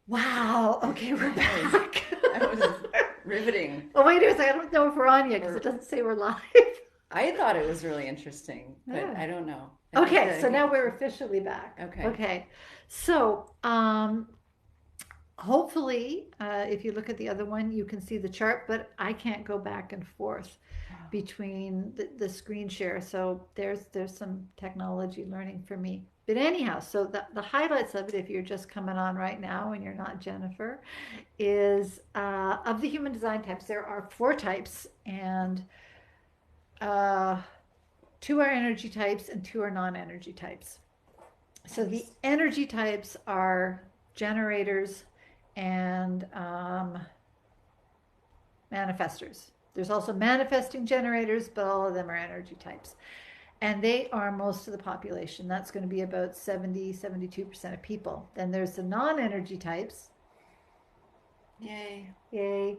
Wow. Okay, we're back. That was riveting. Oh, wait a second. I don't know if we're on yet because it Or doesn't say we're live. I thought it was really interesting, but Yeah. I don't know. I think Okay, that so now we're officially back. okay. Okay. So, hopefully, if you look at the other one, you can see the chart, but I can't go back and forth between the screen share. So there's some technology learning for me. But anyhow, so the highlights of it, if you're just coming on right now and you're not Jennifer, is of the human design types, there are four types, and uh, two are energy types and two are non-energy types. So the Nice. energy types are generators and manifestors. There's also manifesting generators, but all of them are energy types. And they are most of the population. That's going to be about 72% of people. Then there's the non energy types, Yay. yay,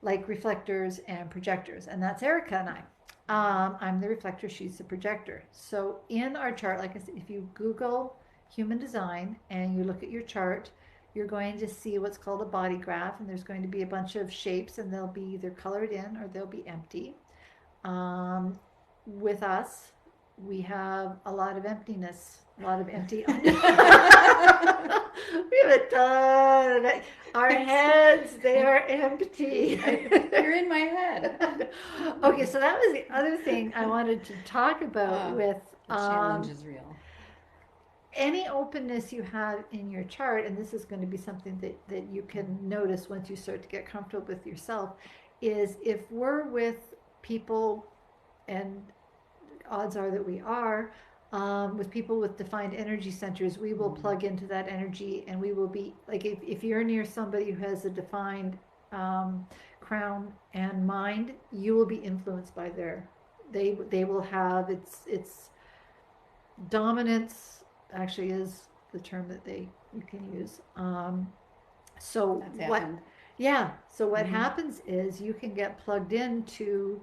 like reflectors and projectors. And that's Erica and I. I'm the reflector, she's the projector. So in our chart, like I said, if you Google human design and you look at your chart, you're going to see what's called a body graph, and there's going to be a bunch of shapes, and they'll be either colored in or they'll be empty. Um, with us, we have a lot of emptiness, a lot of empty. We have a ton of it. Our heads, they are empty. You're in my head. Okay, so that was the other thing I wanted to talk about Uh, with the challenge is real. any openness you have in your chart, and this is going to be something that you can notice once you start to get comfortable with yourself, is if we're with people, and odds are that we are, with people with defined energy centers, we will Mm. plug into that energy, and we will be like, if you're near somebody who has a defined crown and mind, you will be influenced by their, they will have, it's dominance actually is the term that they you can use. So That's what? happened. Yeah. So what Mm-hmm. happens is you can get plugged into,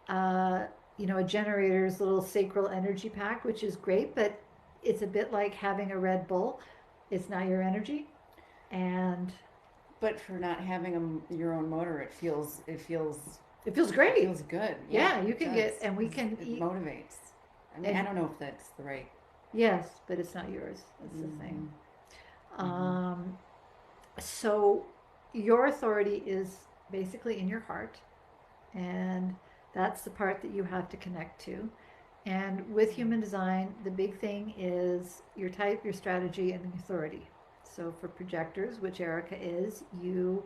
uh, a generator's little sacral energy pack, which is great, but it's a bit like having a Red Bull. It's not your energy, and But for not having your own motor, it feels it great. feels good. Yeah, Yeah, you it can does get, and we because can it eat. motivates. I mean, I And don't know if that's the right. yes, but it's not yours. That's the thing. Mm-hmm. Mm-hmm. Um, So your authority is basically in your heart, and that's the part that you have to connect to. And with human design, the big thing is your type, your strategy, and the authority. So for projectors, which Erica is, you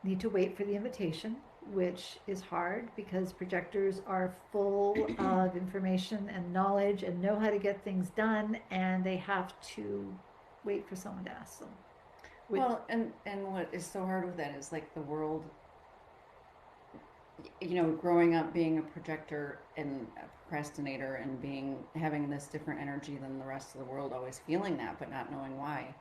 need to wait for the invitation, which is hard because projectors are full of information and knowledge and know how to get things done, and they have to wait for someone to ask them. With Well, and what is so hard with that is like the world, growing up being a projector and a procrastinator and being having this different energy than the rest of the world, always feeling that but not knowing why.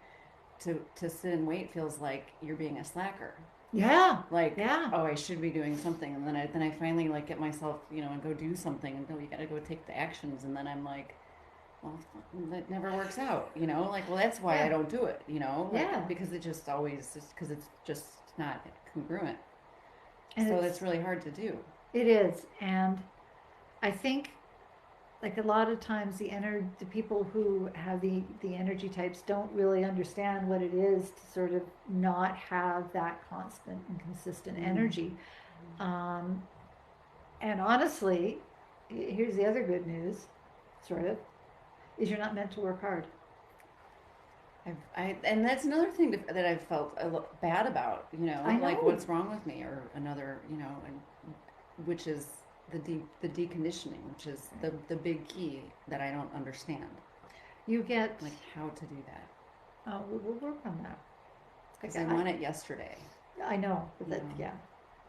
To sit and wait feels like you're being a slacker. Yeah, Like, yeah, oh, I should be doing something, and then I finally like get myself, and go do something, and go, you got to go take the actions, and then I'm like, well, that never works out, like, well, that's why I yeah, don't do it, yeah. like because it just always just because it's just not congruent. And So it's that's really hard to do. it is, and I think like a lot of times the people who have the energy types don't really understand what it is to sort of not have that constant and consistent Mm. energy. Um, and honestly, here's the other good news, sort of, is you're not meant to work hard. And that's another thing that I've felt bad about, I like know. what's wrong with me, or another, and which is the deconditioning, which is the big key that I don't understand, You get. like how to do that, We'll work on that. because Okay, I want it yesterday, I know, but you that, know. yeah,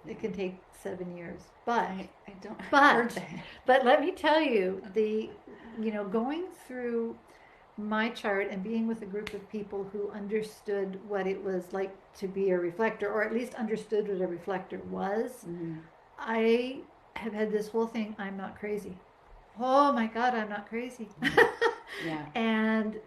Yeah. it can take 7 years. But, I don't I've heard but, that. but let me tell you, going through my chart and being with a group of people who understood what it was like to be a reflector, or at least understood what a reflector was, Mm-hmm. I have had this whole thing, I'm not crazy. Oh my God, I'm not crazy. Yeah. And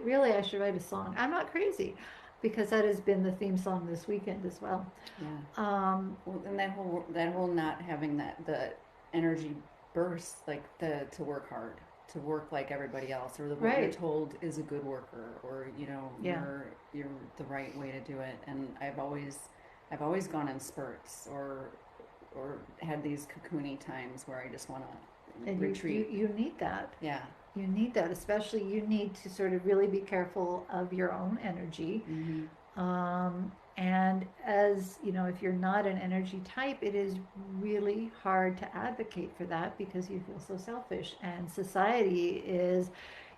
really, I should write a song. I'm not crazy, because that has been the theme song this weekend as well. Yeah. Um, Well, and that whole not having the energy burst, like the to work hard, to work like everybody else, or what you're right. told is a good worker, or Yeah. you're the right way to do it. And I've always gone in spurts, or had these cocoony times where I just want to And retreat. you need that. Yeah. You need that, especially you need to sort of really be careful of your own energy. Mm-hmm. And as you know, if you're not an energy type, it is really hard to advocate for that because you feel so selfish. And society is,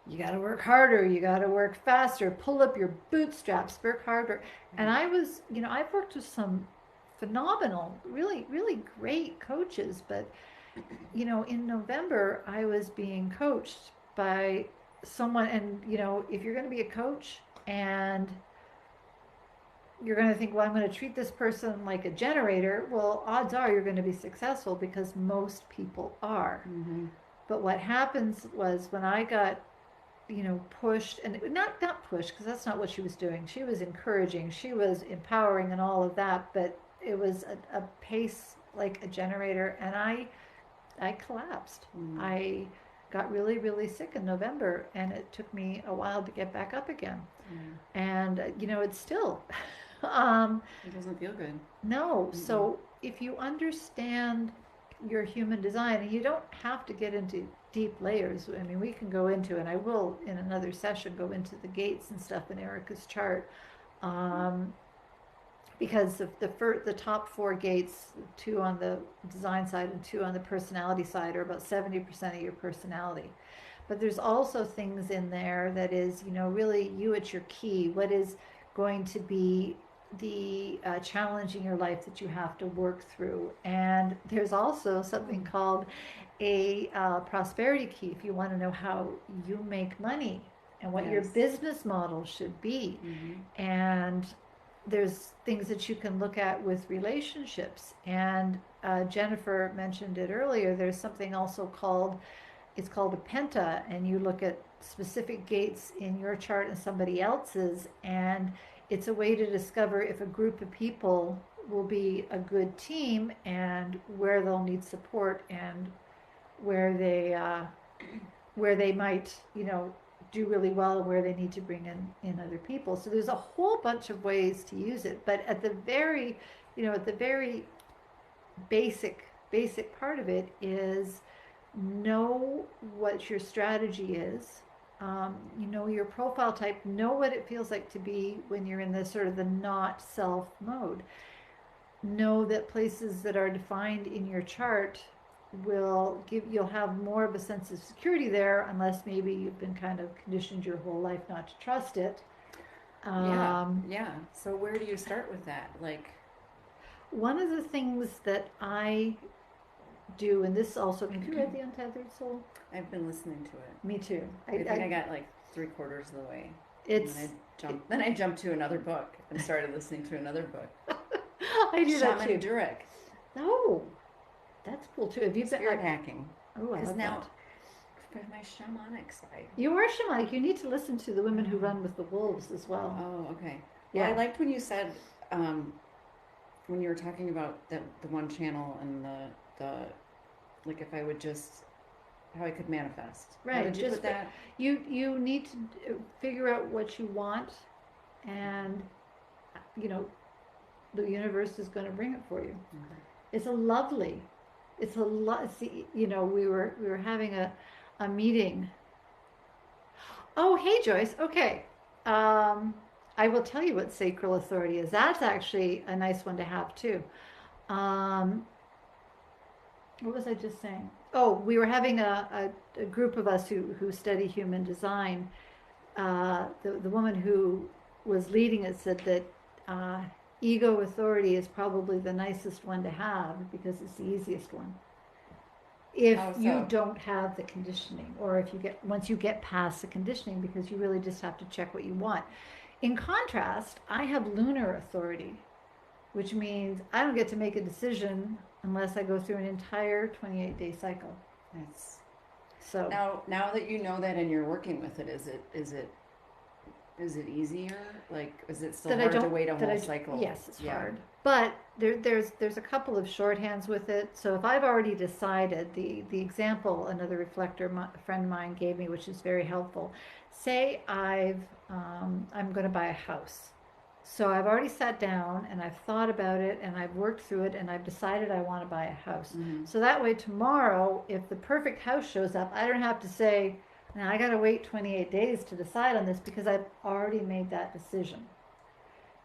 you got to work harder, you got to work faster, pull up your bootstraps, work harder. And Right. I've worked with some phenomenal, really, really great coaches, but in November, I was being coached by someone, and if you're going to be a coach and you're going to think, well, I'm going to treat this person like a generator, well, odds are you're going to be successful because most people are. Mm-hmm. But what happens was when I got, pushed, and not pushed, because that's not what she was doing. She was encouraging, she was empowering, and all of that. But it was a pace like a generator, and I collapsed. Mm. I got really, really sick in November, and it took me a while to get back up again. Mm. And it's still, It doesn't feel good. no. Mm-mm. So if you understand your human design, and you don't have to get into deep layers. I mean, we can go into, and I will in another session go into the gates and stuff in Erica's chart. Um, because the top four gates, two on the design side and two on the personality side, are about 70% of your personality. But there's also things in there that is, really you at your key. What is going to be the challenge in your life that you have to work through? And there's also something called a prosperity key, if you want to know how you make money and what your Yes. business model should be. Mm-hmm. And there's things that you can look at with relationships. And Jennifer mentioned it earlier. There's something also called, it's called a penta, and you look at specific gates in your chart and somebody else's, and it's a way to discover if a group of people will be a good team and where they'll need support, and where they might do really well, and where they need to bring in other people. So there's a whole bunch of ways to use it, but at the very basic part of it is know what your strategy is. Your profile type, know what it feels like to be when you're in the sort of the not self mode. Know that places that are defined in your chart you'll have more of a sense of security there, unless maybe you've been kind of conditioned your whole life not to trust it. Yeah. Yeah. So where do you start with that? Like, One of the things that I do, and this also, have you read The Untethered Soul? I've been listening to it. Me too. I think I got like 3/4 of the way. It's Then I jumped to another book and started listening to another book. I do that Shaman too. Durek. Oh, that's cool too. Have you been Spirit hacking. Oh, I Because love now, that. for my shamanic side. You are shamanic. You need to listen to The Women Who Run with the Wolves as well. Oh, okay. Yeah. Well, I liked when you said, when you were talking about the one channel and the like, if I would just, how I could manifest. Right. How did you put that? You need to figure out what you want, and the universe is going to bring it for you. Okay. It's a lovely. It's a lot. See, we were having a meeting. Oh, hey Joyce. Okay. I will tell you what sacral authority is. That's actually a nice one to have too. What was I just saying? Oh, we were having a group of us who study human design. The woman who was leading it said that ego authority is probably the nicest one to have because it's the easiest one. If you don't have the conditioning, or if once you get past the conditioning, because you really just have to check what you want. In contrast, I have lunar authority, which means I don't get to make a decision unless I go through an entire 28-day cycle. That's So now that you know that and you're working with it, is it easier? Like, is it still that I hard to don't wait a that whole I cycle? yes, it's Yeah. hard. But there's a couple of shorthands with it. So if I've already decided the example another reflector friend of mine gave me, which is very helpful. Say I'm going to buy a house. So I've already sat down and I've thought about it and I've worked through it and I've decided I want to buy a house. Mm-hmm. So that way tomorrow, if the perfect house shows up, I don't have to say, now I got to wait 28 days to decide on this because I've already made that decision.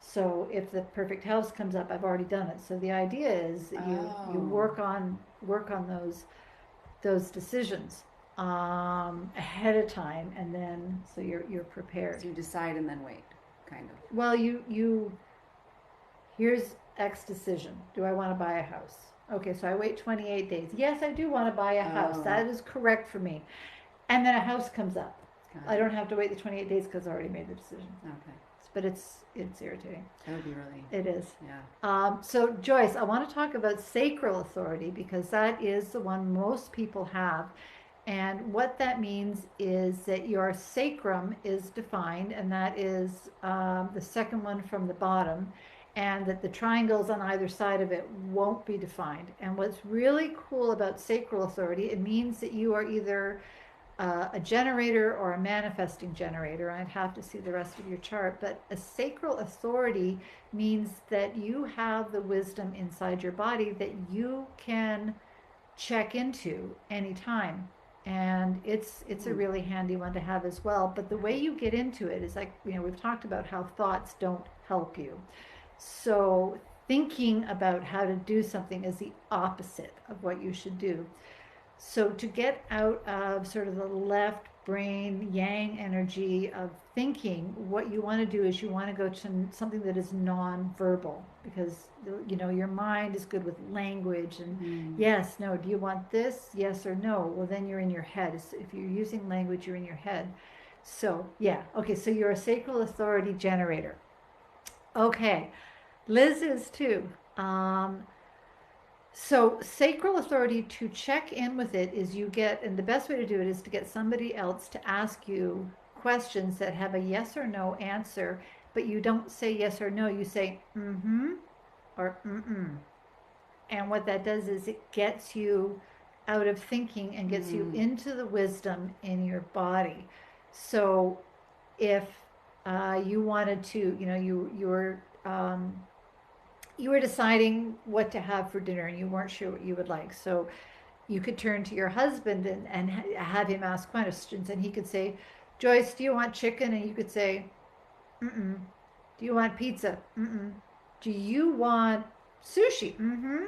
So if the perfect house comes up, I've already done it. So the idea is that you Oh. work on those decisions ahead of time, and then so you're prepared. So you decide and then wait, kind of. Well, you here's X decision. Do I want to buy a house? Okay, so I wait 28 days. Yes, I do want to buy a house. Oh. That is correct for me. And then a house comes up. Got I it. don't have to wait the 28 days because I already made the decision. Okay. But it's irritating. That would be really. It is. Yeah. So Joyce, I want to talk about sacral authority because that is the one most people have. And what that means is that your sacrum is defined, and that is the second one from the bottom, and that the triangles on either side of it won't be defined. And what's really cool about sacral authority, it means that you are either a generator or a manifesting generator. I'd have to see the rest of your chart, but a sacral authority means that you have the wisdom inside your body that you can check into anytime. And it's a really handy one to have as well. But the way you get into it is like, we've talked about how thoughts don't help you. So thinking about how to do something is the opposite of what you should do. So to get out of sort of the left brain yang energy of thinking, what you want to do is you want to go to something that is non-verbal, because your mind is good with language and yes, no, do you want this, yes or no? Well, then you're in your head. If you're using language, you're in your head. So yeah, okay, so you're a sacral authority generator. Okay, Liz is too. So sacral authority, to check in with it is and the best way to do it is to get somebody else to ask you questions that have a yes or no answer, but you don't say yes or no, you say mm-hmm or mm-mm. And what that does is it gets you out of thinking and gets you into the wisdom in your body. So if you wanted to, you were deciding what to have for dinner and you weren't sure what you would like. So you could turn to your husband and have him ask questions, and he could say, Joyce, do you want chicken? And you could say, mm-mm. Do you want pizza? Mm-mm. Do you want sushi? Mm-hmm.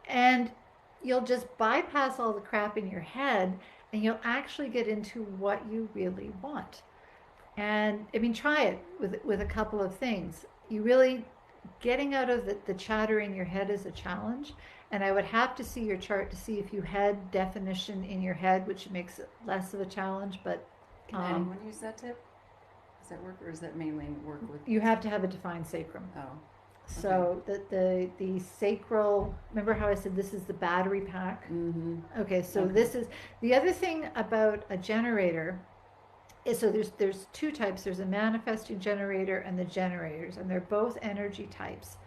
And you'll just bypass all the crap in your head and you'll actually get into what you really want. And I mean, try it with a couple of things. You really getting out of the chatter in your head is a challenge, and I would have to see your chart to see if you had definition in your head, which makes it less of a challenge. But can anyone use that tip? Does that work, or does that mainly work with? You have to have a defined sacrum. Oh. So the sacral. Remember how I said this is the battery pack? Mm-hmm. Okay, so this is the other thing about a generator. So there's two types. There's a manifesting generator and the generators, and they're both energy types.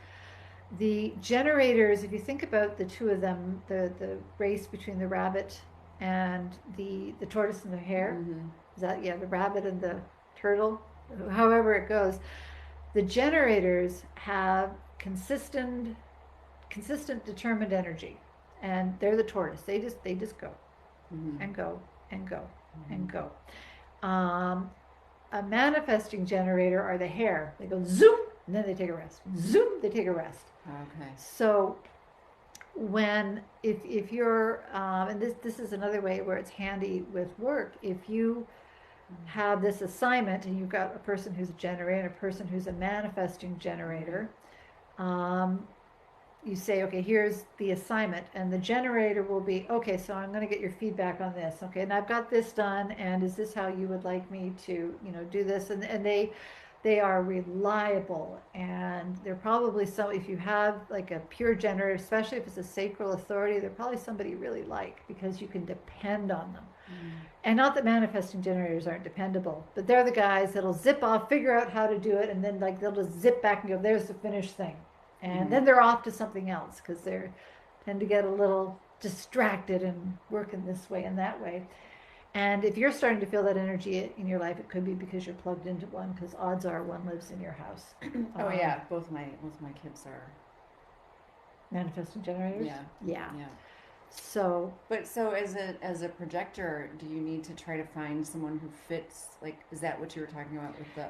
The generators, if you think about the two of them, the race between the rabbit and the tortoise and the hare, is that the rabbit and the turtle, however it goes. The generators have consistent determined energy, and they're the tortoise. They just go and go and go and go. A manifesting generator are the hare. They go zoom, and then they take a rest. Zoom, they take a rest. Okay. So if you're, and this is another way where it's handy with work, if you have this assignment and you've got a person who's a generator and a person who's a manifesting generator, you say, okay, here's the assignment, and the generator will be, okay, so I'm going to get your feedback on this. Okay, and I've got this done, and is this how you would like me to, do this? And they are reliable, and they're probably if you have like a pure generator, especially if it's a sacral authority, they're probably somebody you really like because you can depend on them. And not that manifesting generators aren't dependable, but they're the guys that'll zip off, figure out how to do it, and then like they'll just zip back and go, "There's the finished thing," and then they're off to something else because they tend to get a little distracted and working this way and that way. And if you're starting to feel that energy in your life, it could be because you're plugged into one. Because odds are one lives in your house. Oh yeah, both my kids are manifesting generators. Yeah. Yeah. So, but so as a projector, do you need to try to find someone who fits? Like, is that what you were talking about with the?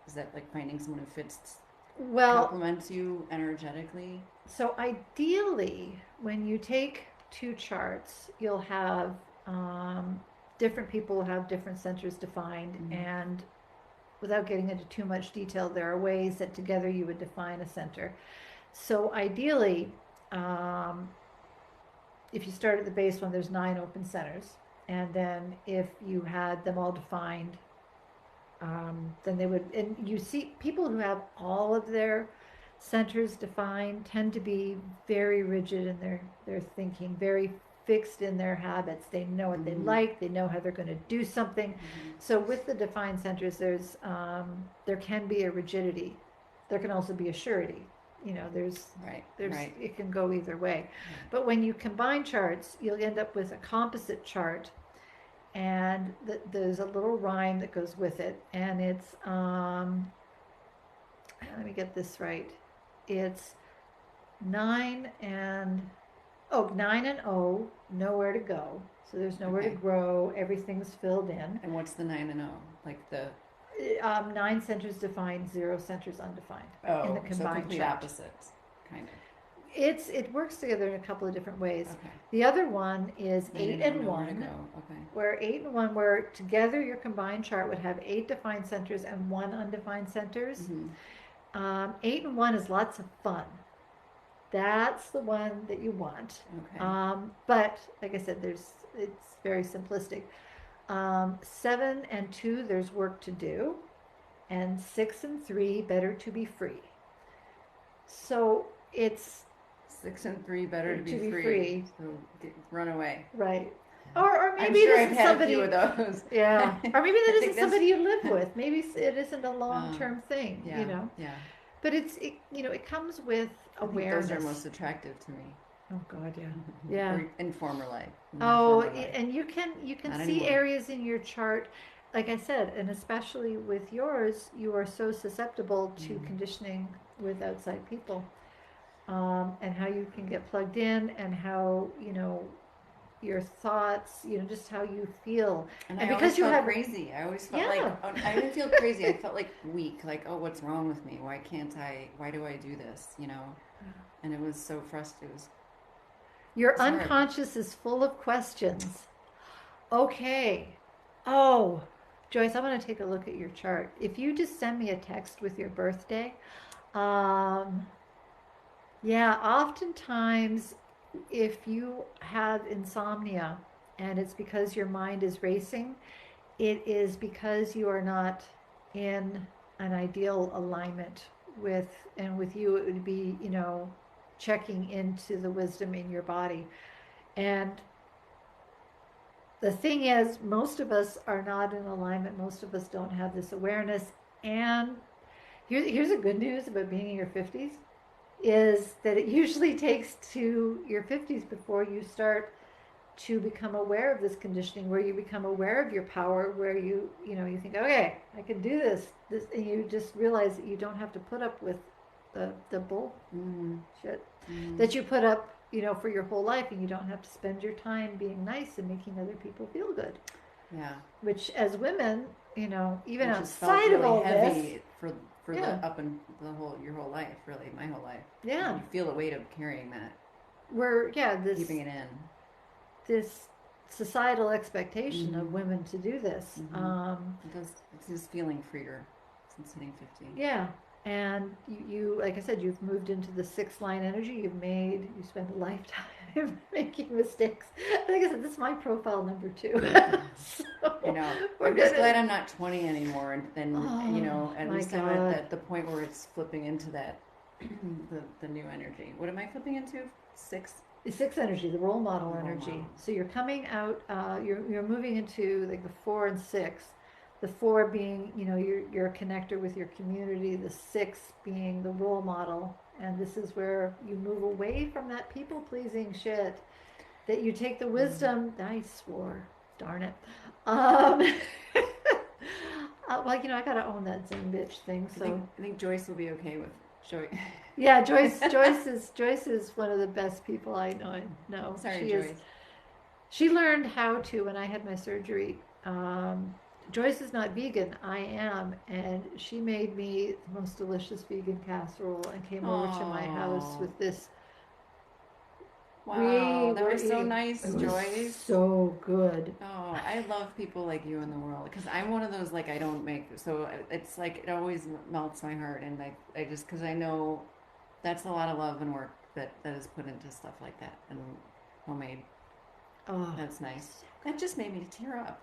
Is that like finding someone who fits? Well, complements you energetically. So ideally, when you take two charts, you'll have different people will have different centers defined, and without getting into too much detail, there are ways that together you would define a center. So ideally, if you start at the base one, there's 9 open centers, and then if you had them all defined, then they would, and you see people who have all of their centers defined tend to be very rigid in their thinking, very fixed in their habits. They know what they like, they know how they're going to do something. So with the defined centers, there's there can be a rigidity. There can also be a surety. You know, there's it can go either way. But when you combine charts, you'll end up with a composite chart, and there's a little rhyme that goes with it, and it's let me get this right. It's 9 and 0, nowhere to go. So there's nowhere to grow. Everything's filled in. And what's the 9 and 0? Like the 9 centers defined, 0 centers undefined. Oh, in the combined so complete chart. opposites, kind of. It works together in a couple of different ways. Okay. The other one is 8 and 1, okay. where 8 and 1, where together your combined chart would have 8 defined centers and 1 undefined centers. 8 and 1 is lots of fun. That's the one that you want. Okay. But like I said, it's very simplistic. 7 and 2, there's work to do, and 6 and 3, better to be free. So it's 6 and 3, better to be free. So run away. Right. Or maybe I'm sure this I've is had somebody. A few of those. Yeah. Or maybe that isn't somebody you live with. Maybe it isn't a long-term thing. Yeah, you know. Yeah. But it comes with awareness. Those are most attractive to me. Oh God, yeah, yeah. Or in former life. And you can Not see anymore. areas in your chart, like I said, and especially with yours, you are so susceptible to conditioning with outside people, and how you can get plugged in, and how your thoughts, just how you feel. And I because you felt crazy. I always felt like I didn't feel crazy. I felt like weak. Like, oh, what's wrong with me? Why can't I? Why do I do this? And it was so frustrating. Your unconscious is full of questions. Okay. Oh, Joyce, I want to take a look at your chart. If you just send me a text with your birthday, yeah, oftentimes if you have insomnia and it's because your mind is racing, it is because you are not in an ideal alignment with you it would be, checking into the wisdom in your body. And the thing is, most of us are not in alignment. Most of us don't have this awareness. And here's the good news about being in your 50s is that it usually takes to your 50s before you start to become aware of this conditioning, where you become aware of your power, where you think, okay, I can do this, and you just realize that you don't have to put up with the bullshit that you put up, for your whole life, and you don't have to spend your time being nice and making other people feel good. Yeah. Which, as women, even which outside really of all heavy this, for your whole life, really, my whole life. Yeah. You feel the weight of carrying that. Keeping it in. This societal expectation of women to do this. It's just feeling freer since hitting 50. Yeah. And you, like I said, you've moved into the 6th line energy. You spend a lifetime making mistakes. Like I said, this is my profile number 2. So, I'm just glad I'm not 20 anymore. And then, at least I'm at the point where it's flipping into that, the new energy. What am I flipping into? 6? The sixth energy, the role model Role energy. model. So you're coming out, you're moving into like the 4 and 6. The 4 being, you're a connector with your community. The 6 being the role model, and this is where you move away from that people pleasing shit. That you take the wisdom. I swore, darn it. Um, well, I gotta own that Zen bitch thing. So I think Joyce will be okay with Joyce. yeah, Joyce is one of the best people I know. Sorry, She Joyce. is. She learned how to when I had my surgery. Joyce is not vegan. I am, and she made me the most delicious vegan casserole and came over to my house with this. Wow, that were was so eating. nice, It was Joyce. so good. Oh, I love people like you in the world because I'm one of those like I don't make so it's like it always melts my heart and I just because I know that's a lot of love and work that is put into stuff like that and homemade. Oh, That's nice. That just made me tear up.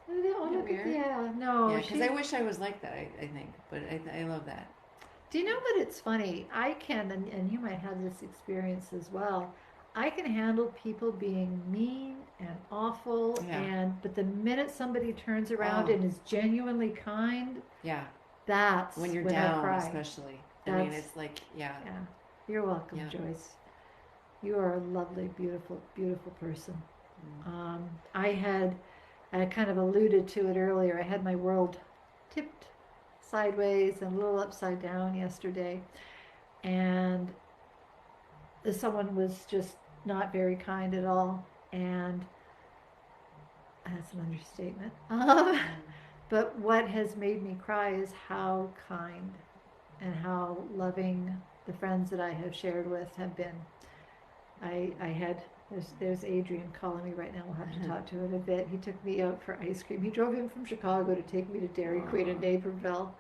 look Weird. yeah, no, Yeah, because I wish I was like that. I think, but I love that. Do you know what? It's funny. I can, and you might have this experience as well. I can handle people being mean and awful, Yeah. but the minute somebody turns around Oh, and is genuinely kind, yeah. that's When you're when I down, cry. especially. I mean, That's it's like, yeah, yeah. You're welcome, yeah. Joyce. You are a lovely, beautiful, beautiful person. Mm. Um, I kind of alluded to it earlier. I had my world tipped sideways and a little upside down yesterday, and someone was just not very kind at all, and that's an understatement. But what has made me cry is how kind and how loving the friends that I have shared with have been. I had there's Adrian calling me right now. We'll have to talk to him in a bit. He took me out for ice cream. He drove in from Chicago to take me to Dairy Queen in Naperville.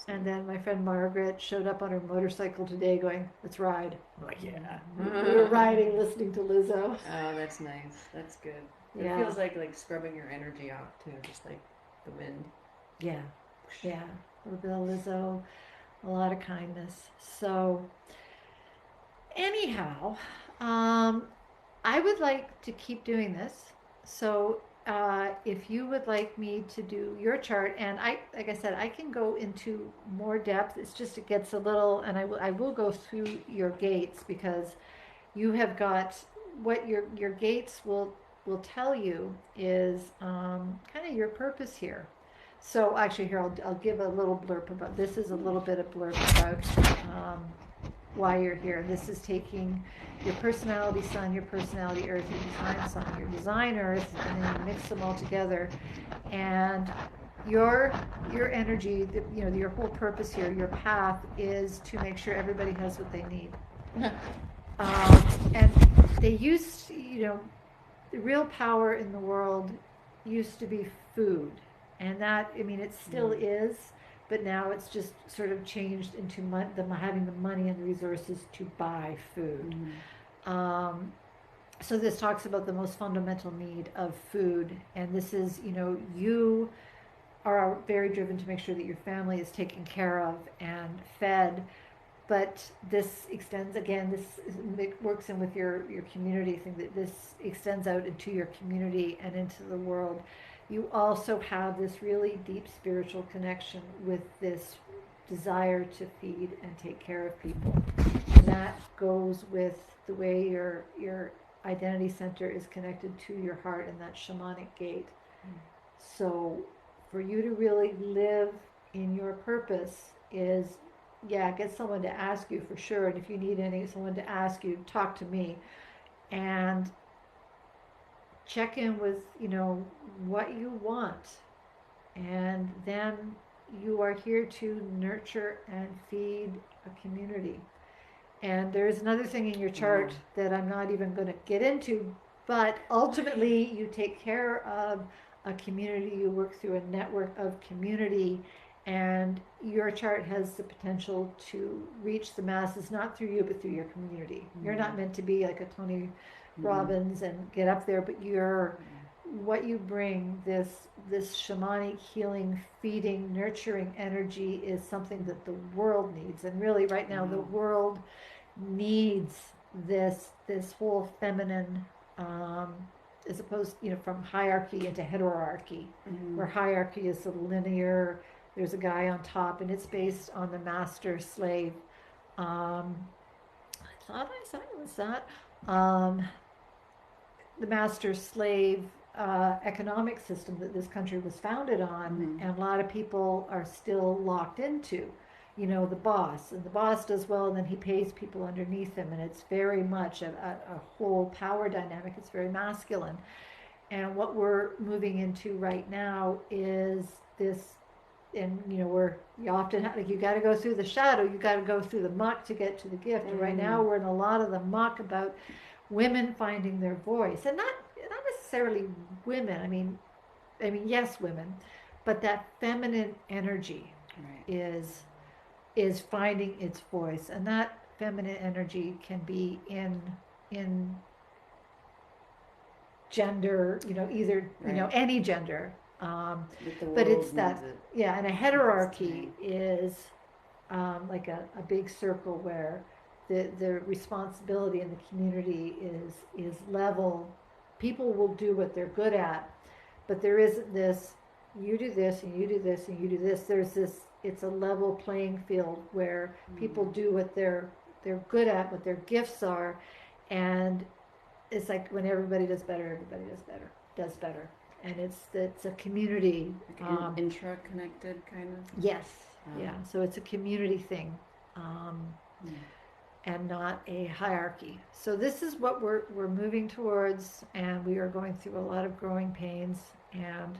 And then my friend Margaret showed up on her motorcycle today going, let's ride. I'm like, yeah. We were riding, listening to Lizzo. Oh, that's nice. That's good. It Yeah. feels like scrubbing your energy off too, just like the wind. Yeah. Yeah. A little bit of Lizzo, a lot of kindness. So, anyhow, I would like to keep doing this. So, if you would like me to do your chart, and like I said, I can go into more depth. It's just it gets a little, and I will go through your gates because you have got what your gates will tell you is kind of your purpose here. So actually, here I'll give a little blurb about this. Is a little bit of blurb about why you're here. This is taking your personality sun, your personality earth, your design sun, your design earth, and then you mix them all together. And your energy, your whole purpose here, your path is to make sure everybody has what they need. And they used, the real power in the world used to be food, and that, I mean, it still is, but now it's just sort of changed into them having the money and the resources to buy food. So this talks about the most fundamental need of food, and this is, you are very driven to make sure that your family is taken care of and fed, but this extends again, works in with your community thing, that this extends out into your community and into the world. You also have this really deep spiritual connection with this desire to feed and take care of people, and that goes with the way your identity center is connected to your heart and that shamanic gate. So for you to really live in your purpose is, get someone to ask you for sure. And if you need someone to ask you, talk to me. And check in with, what you want. And then you are here to nurture and feed a community. And there's another thing in your chart that I'm not even going to get into, but ultimately you take care of a community, you work through a network of community, and your chart has the potential to reach the masses, not through you, but through your community. You're not meant to be like a Tony Robbins and get up there, but what you bring, this shamanic healing, feeding, nurturing energy is something that the world needs. And really right now the world needs this whole feminine, as opposed, from hierarchy into heterarchy, where hierarchy is sort of linear. There's a guy on top, and it's based on the master slave. I thought I said it was that. The master slave economic system that this country was founded on, and a lot of people are still locked into. The boss, and the boss does well, and then he pays people underneath him, and it's very much a whole power dynamic. It's very masculine. And what we're moving into right now is this, and you often have, like, you got to go through the shadow, you got to go through the muck to get to the gift. And right now we're in a lot of the muck about women finding their voice, and not necessarily women. Yes, women, but that feminine energy is finding its voice, and that feminine energy can be in gender, either any gender, but it's that, and a hierarchy is like a big circle where the responsibility in the community is level. People will do what they're good at, but there isn't this, you do this and you do this and you do this. There's this, it's a level playing field where people do what they're good at, what their gifts are, and it's like when everybody does better, does better. And it's a community, like intra-connected kind of. Yes, yeah. So it's a community thing, and not a hierarchy. So this is what we're moving towards, and we are going through a lot of growing pains, and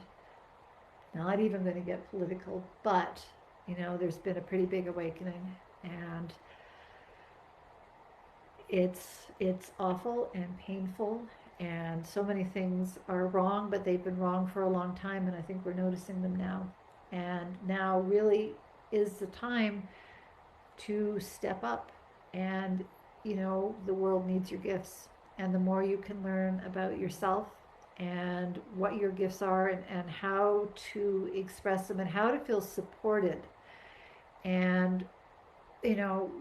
not even going to get political, but there's been a pretty big awakening, and it's awful and painful, and so many things are wrong, but they've been wrong for a long time, and I think we're noticing them now. And now really is the time to step up, and the world needs your gifts, and the more you can learn about yourself and what your gifts are, and how to express them, and how to feel supported, and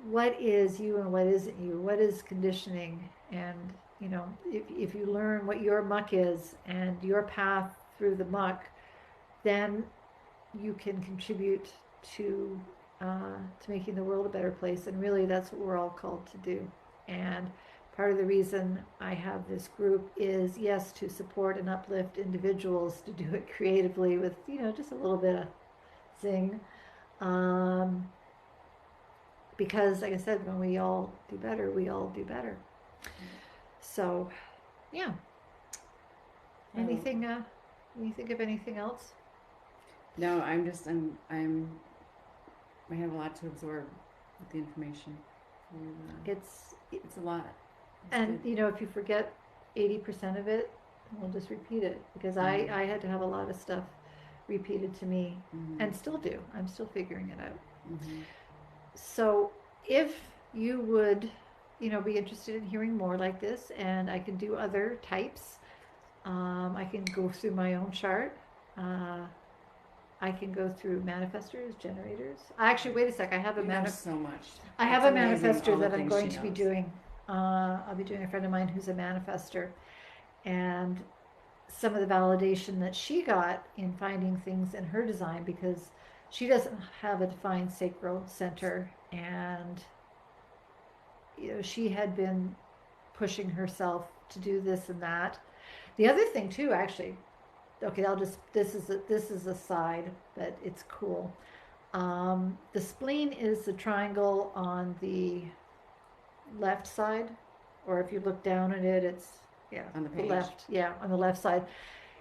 what is you and what isn't you, what is conditioning, and if you learn what your muck is and your path through the muck, then you can contribute to making the world a better place. And really that's what we're all called to do. And part of the reason I have this group is, yes, to support and uplift individuals, to do it creatively with just a little bit of zing, because like I said, when we all do better, we all do better. So yeah. Anything you think of anything else? No, I have a lot to absorb with the information. It's a lot. And if you forget 80% of it, we'll just repeat it, because I had to have a lot of stuff repeated to me, and still do. I'm still figuring it out. So if you would be interested in hearing more like this, and I can do other types, I can go through my own chart, I can go through manifestors, generators. Actually, wait a sec, I have a so much. I have a manifestor that I'm going to be doing. I'll be doing a friend of mine who's a manifestor, and some of the validation that she got in finding things in her design, because she doesn't have a defined sacral center, and she had been pushing herself to do this and that. The other thing too, actually, okay, this is a side, but it's cool. The spleen is the triangle on the left side, or if you look down at it, it's on the page. left, on the left side.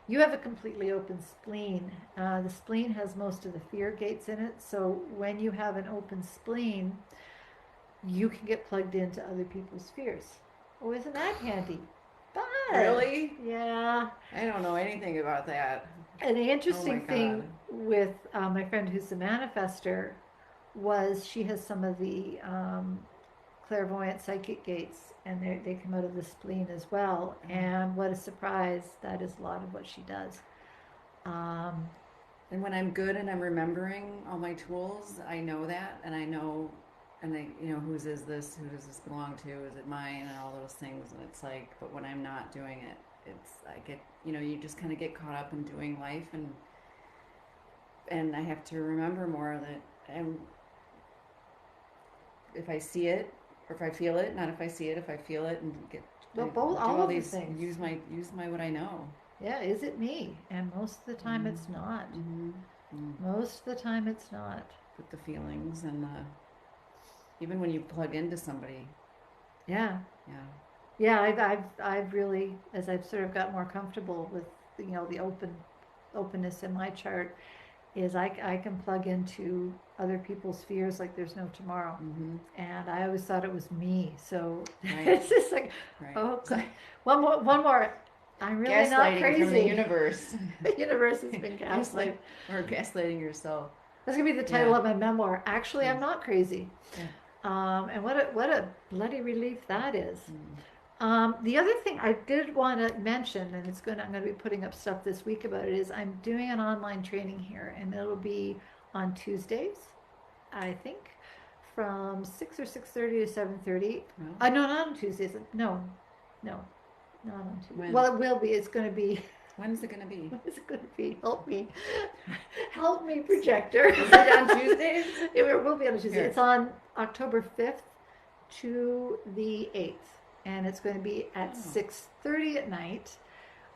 You have a completely open spleen. The spleen has most of the fear gates in it, so when you have an open spleen, you can get plugged into other people's fears. Oh, isn't that handy? But, really? Yeah. I don't know anything about that. And the interesting thing with my friend who's a manifestor was she has some of the clairvoyant psychic gates, and they come out of the spleen as well. And what a surprise, that is a lot of what she does. And when I'm good and I'm remembering all my tools, I know that, and I know and they, whose is this? Who does this belong to? Is it mine? And all those things. And it's like, but when I'm not doing it, I get, you just kind of get caught up in doing life, and I have to remember more that if I see it, or if I feel it, not if I see it, if I feel it, and all of these things. Use my what I know. Yeah, is it me? And most of the time it's not. Most of the time it's not. With the feelings and even when you plug into somebody. Yeah. I've really, as I've sort of got more comfortable with the openness in my chart, is I can plug into other people's fears like there's no tomorrow. And I always thought it was me. So it's just like, oh, one more. I'm really gaslighting not crazy. From the universe. The universe has been gaslighting. Or gaslighting yourself. That's gonna be the title of my memoir. Actually, I'm not crazy. And what a bloody relief that is. The other thing I did want to mention, and I'm going to be putting up stuff this week about it, is I'm doing an online training here, and it'll be on Tuesdays, I think, from 6 or 6:30 to 7:30. No, not on Tuesdays. No, not on Tuesdays. When? Well, it will be. It's going to be. When's it going to be? When is it going to be? Help me, Projector. Is it on Tuesdays? It will be on Tuesday. Here. It's on October 5th to the 8th. And it's going to be at 6:30 at night.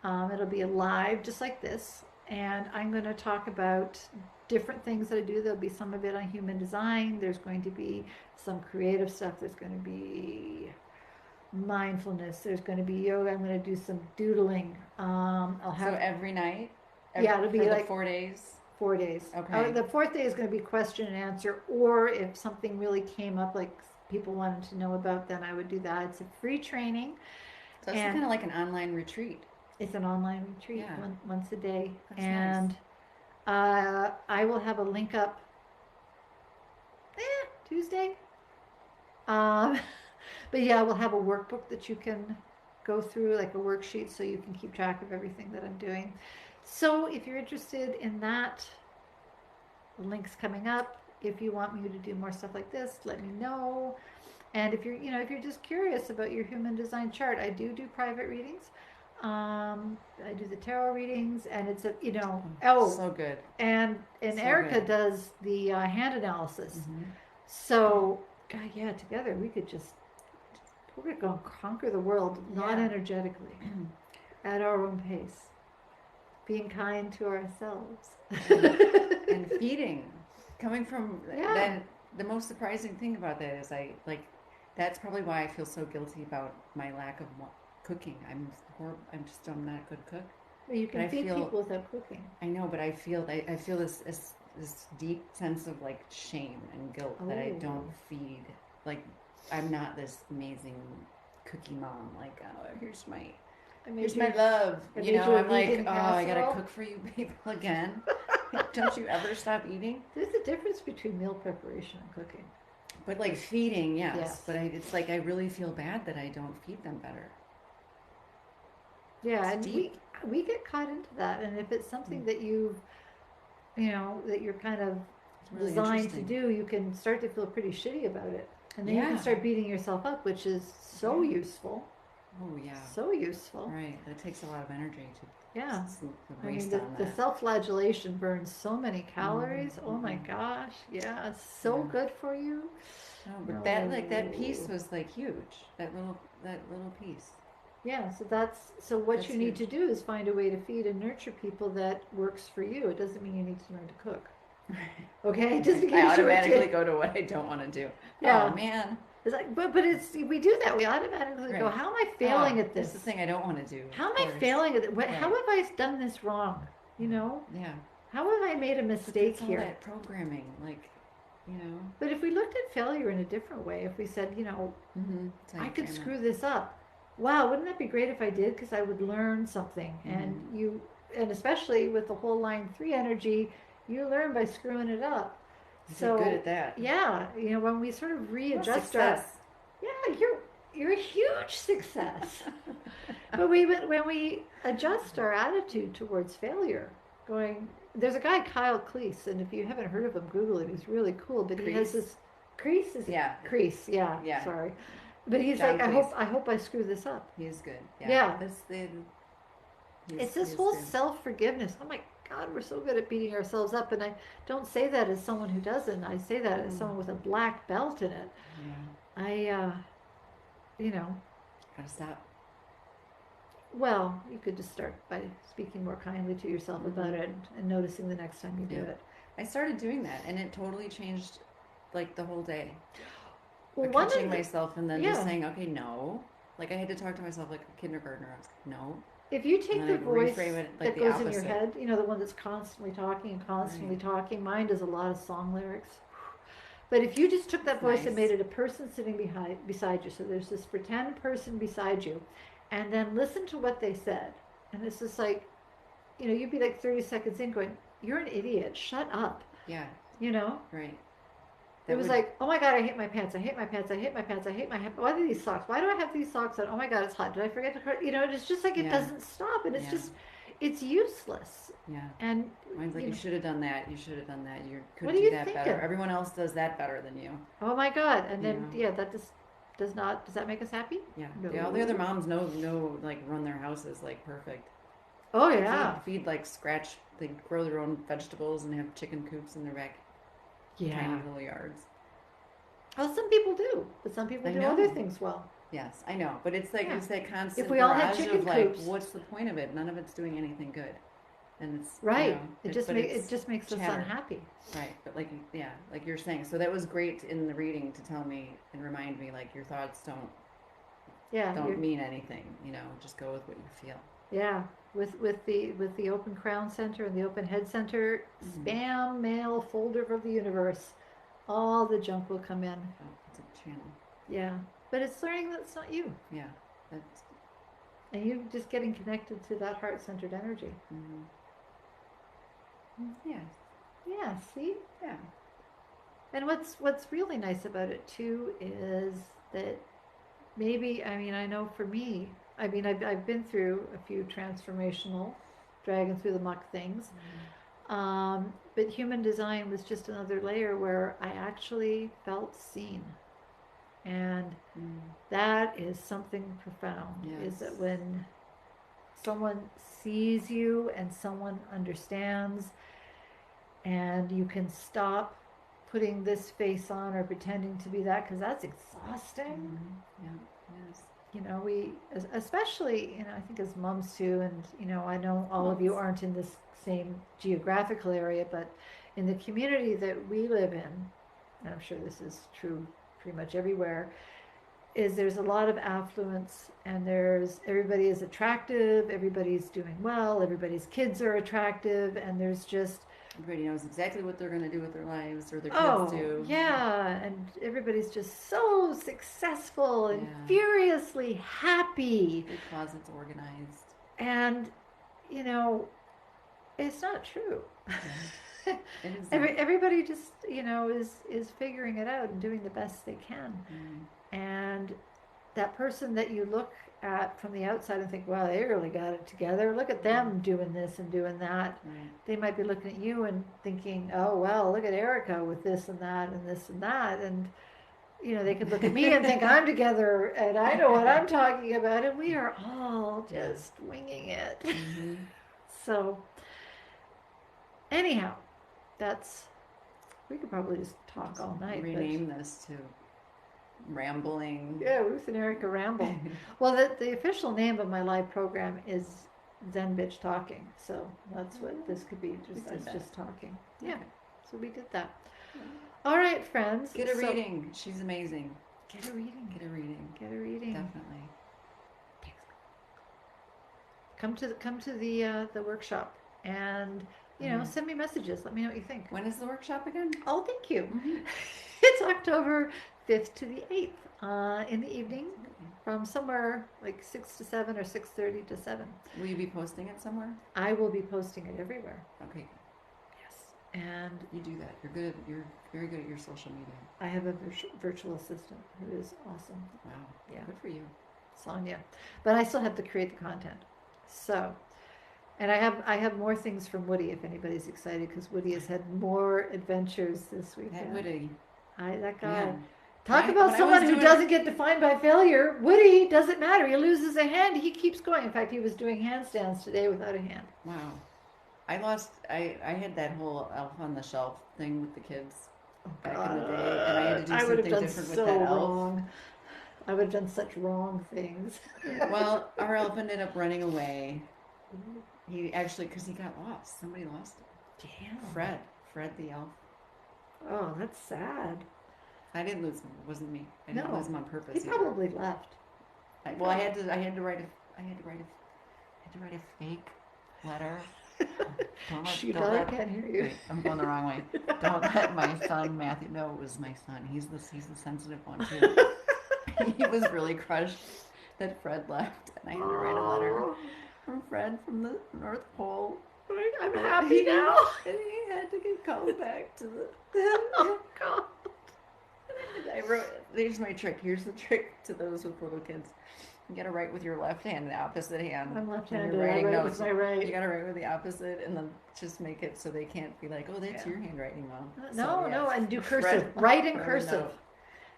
It'll be live, just like this. And I'm going to talk about different things that I do. There'll be some of it on human design. There's going to be some creative stuff. There's going to be mindfulness. There's going to be yoga. I'm going to do some doodling. I'll have so every night. It'll be like 4 days. 4 days. Okay. The fourth day is going to be question and answer, or if something really came up, like people wanted to know about, then I would do that. It's a free training. So it's kind of like an online retreat. It's an online retreat, once a day. That's and nice. I will have a link up Tuesday. But we'll have a workbook that you can go through, like a worksheet, so you can keep track of everything that I'm doing. So if you're interested in that, the link's coming up. If you want me to do more stuff like this, let me know. And if you're just curious about your human design chart, I do private readings. I do the tarot readings, and it's so good. And so Erica good. does the hand analysis. So together we're gonna go conquer the world, not energetically, at our own pace, being kind to ourselves, and feeding. Coming from that, the most surprising thing about that is that's probably why I feel so guilty about my lack of cooking. I'm not a good cook. Well, you can feed people without cooking. I know, but I feel this deep sense of like shame and guilt that I don't feed. Like, I'm not this amazing cookie mom. Like, here's my love. I'm like, I gotta cook for you people again. Don't you ever stop eating? There's a difference between meal preparation and cooking. But like feeding, yes. But it's like I really feel bad that I don't feed them better. Yeah, and we get caught into that. And if it's something that that you're kind of really designed to do, you can start to feel pretty shitty about it. And then you can start beating yourself up, which is so useful. Oh, yeah. So useful. Right. That takes a lot of energy to waste on that. The self-flagellation burns so many calories. Oh my gosh. Yeah. So good for you. No, but that piece was like huge. That little piece. Yeah. So what you need to do is find a way to feed and nurture people that works for you. It doesn't mean you need to learn to cook. Okay? Just I automatically go to what I don't want to do. Yeah. Oh man. It's like, but we do that. We automatically go, how am I failing at this? That's the thing I don't want to do. How am I failing at it? How have I done this wrong? Yeah. How have I made a mistake here? All that programming, But if we looked at failure in a different way, if we said, I could screw this up. Wow, wouldn't that be great if I did? Because I would learn something. And especially with the whole line 3 energy, you learn by screwing it up. So good at that. Yeah, when we sort of readjust you're a huge success. But when we adjust our attitude towards failure, there's a guy, Kyle Cleese, and if you haven't heard of him, Google it. He's really cool. But he has this Crease is Yeah. Crease, yeah. Yeah. Sorry. But he's John like, Cleese. I hope I screw this up. He's good. Yeah. He's It's this he's whole good. self-forgiveness. Oh my God, we're so good at beating ourselves up. And I don't say that as someone who doesn't. I say that as someone with a black belt in it. Yeah. You know, Gotta stop. well, you could just start by speaking more kindly to yourself about it and noticing the next time you do Yeah. it. I started doing that, and it totally changed, like, the whole day. Well, Catching myself and then just yeah. saying, okay, no. Like, I had to talk to myself like a kindergartner. I was like, no. If you And take then the I'd voice reframe it like that the goes in your opposite. head, you know, the one that's constantly talking and constantly Right. talking, mine does a lot of song lyrics. But if you just took that That's voice nice. and made it a person sitting beside you, so there's this pretend person beside you, and then listen to what they said, and it's just like, you know, you'd be like 30 seconds in going, "You're an idiot. Shut up." Yeah. You know. Right. It was like, oh my God, I hate my pants. I hate my pants. I hate my pants. I hate my. Why are these socks? Why do I have these socks on? Oh my God, it's hot. Did I forget to? You know, it's just like it Yeah. doesn't stop, and it's just, it's useless. Yeah. And mine's like, you should have done that. You should have done that. You could What are do you that thinking? better. Everyone else does that better than you. Oh my God! And then Yeah. that just does not. Does that make us happy? Yeah. No. Yeah. All the other moms know like run their houses like perfect. Oh yeah. Feed like scratch. They grow their own vegetables and have chicken coops in their back. Yeah. Tiny little yards. Well, some people do, but some people do other things well. Yes, I know, but it's like it's that constant If we all had barrage chicken of like, coops, what's the point of it? None of it's doing anything good, and it's right. You know, it just makes us unhappy. Right, but like like you're saying, so that was great in the reading to tell me and remind me like your thoughts don't mean anything. You know, just go with what you feel. Yeah, with the open crown center and the open head center, spam mail folder of the universe, all the junk will come in. Oh, it's a channel. Yeah, but it's learning that it's not you. Yeah, that's. And you just getting connected to that heart-centered energy. Yeah. Yeah. See. Yeah. And what's really nice about it too is that maybe, I mean, I know for me, I mean, I've been through a few transformational dragon through the muck things. But human design was just another layer where I actually felt seen. And that is something profound. Yes. Is that when someone sees you and someone understands, and you can stop putting this face on or pretending to be that, because that's exhausting. Yeah. Yes. You know, we, especially, you know, I think as moms too, and, you know, I know all of you aren't in this same geographical area, but in the community that we live in, and I'm sure this is true pretty much everywhere, is there's a lot of affluence, and everybody is attractive, everybody's doing well, everybody's kids are attractive, and there's just everybody knows exactly what they're going to do with their lives, or their kids do. Yeah, and everybody's just so successful and furiously happy. Their closet's organized. And, you know, it's not true. Yeah. It is Everybody just, you know, is figuring it out and doing the best they can. And that person that you look at from the outside and think, wow, they really got it together. Look at them doing this and doing that. They might be looking at you and thinking, oh, well, look at Erica with this and that and this and that. And, you know, they could look at me and think I'm together and I know what I'm talking about. And we are all just winging it. So, anyhow, we could probably just talk all night. Rename this to Rambling. Yeah, Ruth and Erica Ramble. Well, the official name of my live program is Zen Bitch Talking. So that's what this could be. Just talking. Yeah. So we did that. All right, friends. Get a reading. She's amazing. Get a reading. Get a reading. Get a reading. Definitely. Come to the workshop and, you know, send me messages. Let me know what you think. When is the workshop again? Oh, thank you. It's October 5th to the 8th in the evening, from somewhere like 6 to 7 or 6:30 to 7. Will you be posting it somewhere? I will be posting it everywhere. Okay. Yes. And you do that. You're very good at your social media. I have a virtual assistant who is awesome. Wow. Yeah. Good for you. Sonia. But I still have to create the content. So, and I have more things from Woody if anybody's excited, because Woody has had more adventures this weekend. That Woody. That guy. Man. Talk When about I someone was who doing- doesn't get defined by failure. Woody doesn't matter. He loses a hand. He keeps going. In fact, he was doing handstands today without a hand. Wow. I had that whole elf on the shelf thing with the kids back in the day, and I had to do I would have something done different so with that elf. wrong. I would have done such wrong things. Well, our elf ended up running away. He actually, because he got lost. Somebody lost him. Damn. Fred the elf. Oh, that's sad. I didn't lose him. It wasn't me. I didn't lose him on purpose. He probably left. I had to write a fake letter. Shoot, don't I let- can't hear you. Wait, I'm going the wrong way. Don't let my son Matthew. No, it was my son. He's the sensitive one too. He was really crushed that Fred left, and I had to write a letter from Fred from the North Pole. I'm happy now. And he had to get called back to the. Oh, God. I wrote. Here's my trick. Here's the trick to those with little kids. You gotta write with your left hand, the opposite hand. I'm when left-handed. you're I writing write notes. with my right. You gotta write with the opposite, and then just make it so they can't be like, "Oh, that's Yeah. your handwriting, Mom." No, and do Fred- cursive. Write in Fred cursive. note.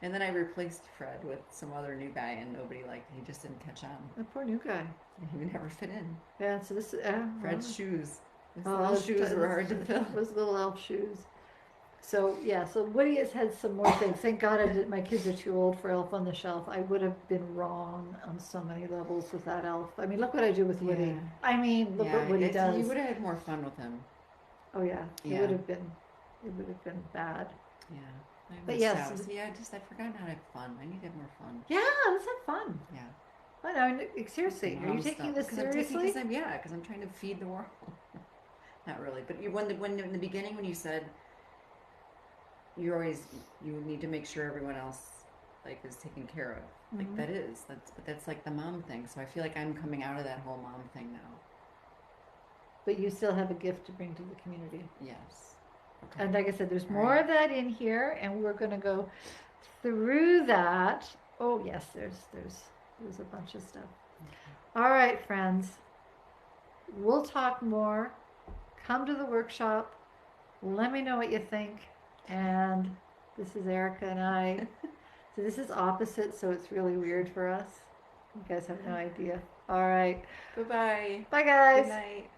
And then I replaced Fred with some other new guy, and nobody liked. He just didn't catch on. The poor new guy. He would never fit in. Yeah, so this is Fred's shoes. His Oh, little those- shoes were hard to fill. Those little elf shoes. So yeah, so Woody has had some more things. Thank God my kids are too old for Elf on the Shelf. I would have been wrong on so many levels with that elf. I mean, look what I do with Woody. Yeah. I mean, look what Woody does. You would have had more fun with him. Oh yeah, Yeah. it would have been bad. Yeah. But yes. I forgot how to have fun. I need to have more fun. Yeah, let's have fun. Yeah. I know. Seriously, are you Mom taking stuff. this 'Cause I'm seriously? because I'm trying to feed the world. Not really, but when in the beginning when you said you need to make sure everyone else like is taken care of, like Mhm. that's like the mom thing. So I feel like I'm coming out of that whole mom thing now. But you still have a gift to bring to the community. Yes. Okay. And like I said, there's All more right. of that in here, and we're going to go through that. Oh yes, there's a bunch of stuff. All right, friends. We'll talk more. Come to the workshop. Let me know what you think. And this is Erica and I. So this is opposite, so it's really weird for us. You guys have no idea. All right. Bye-bye. Bye, guys. Good night.